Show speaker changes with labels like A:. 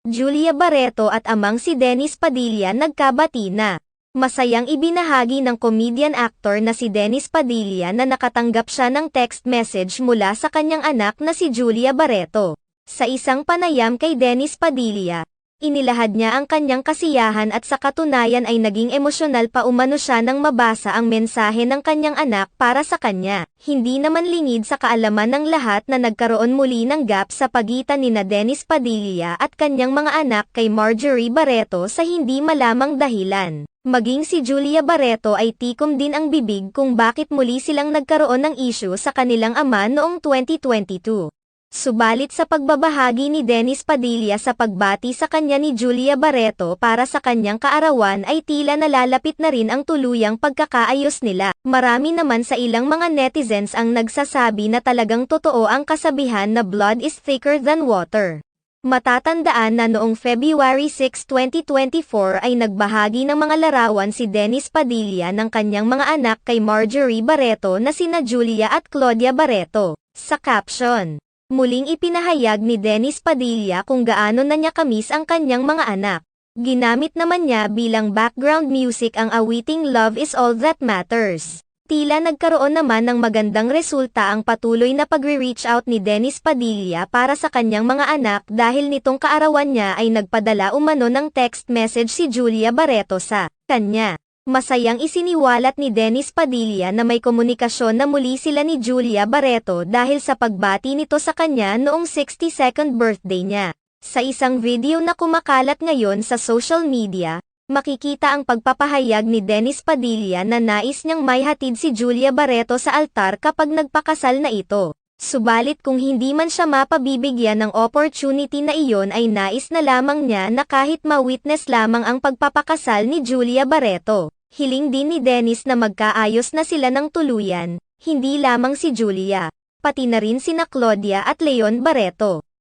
A: Julia Barreto at amang si Dennis Padilla nagkabati na. Masayang ibinahagi ng comedian actor na si Dennis Padilla na nakatanggap siya ng text message mula sa kanyang anak na si Julia Barreto. Sa isang panayam kay Dennis Padilla, inilahad niya ang kanyang kasiyahan at sa katunayan ay naging emosyonal pa umano siya nang mabasa ang mensahe ng kanyang anak para sa kanya. Hindi naman lingid sa kaalaman ng lahat na nagkaroon muli ng gap sa pagitan nina Dennis Padilla at kanyang mga anak kay Marjorie Barreto sa hindi malamang dahilan. Maging si Julia Barreto ay tikom din ang bibig kung bakit muli silang nagkaroon ng issue sa kanilang ama noong 2022. Subalit sa pagbabahagi ni Dennis Padilla sa pagbati sa kanya ni Julia Barreto para sa kanyang kaarawan ay tila nalalapit na rin ang tuluyang pagkakaayos nila. Marami naman sa ilang mga netizens ang nagsasabi na talagang totoo ang kasabihan na blood is thicker than water. Matatandaan na noong February 6, 2024 ay nagbahagi ng mga larawan si Dennis Padilla ng kanyang mga anak kay Marjorie Barreto na sina Julia at Claudia Barreto. Sa caption, muling ipinahayag ni Dennis Padilla kung gaano na niya kamis ang kanyang mga anak. Ginamit naman niya bilang background music ang awiting Love is All That Matters. Tila nagkaroon naman ng magandang resulta ang patuloy na pagre-reach out ni Dennis Padilla para sa kanyang mga anak dahil nitong kaarawan niya ay nagpadala umano ng text message si Julia Barreto sa kanya. Masayang isiniwalat ni Dennis Padilla na may komunikasyon na muli sila ni Julia Barreto dahil sa pagbati nito sa kanya noong 62nd birthday niya. Sa isang video na kumakalat ngayon sa social media, makikita ang pagpapahayag ni Dennis Padilla na nais niyang maihatid si Julia Barreto sa altar kapag nagpakasal na ito. Subalit kung hindi man siya mapabibigyan ng opportunity na iyon ay nais na lamang niya na kahit ma-witness lamang ang pagpapakasal ni Julia Barreto. Hiling din ni Dennis na magkaayos na sila ng tuluyan, hindi lamang si Julia, pati na rin sina Claudia at Leon Barreto.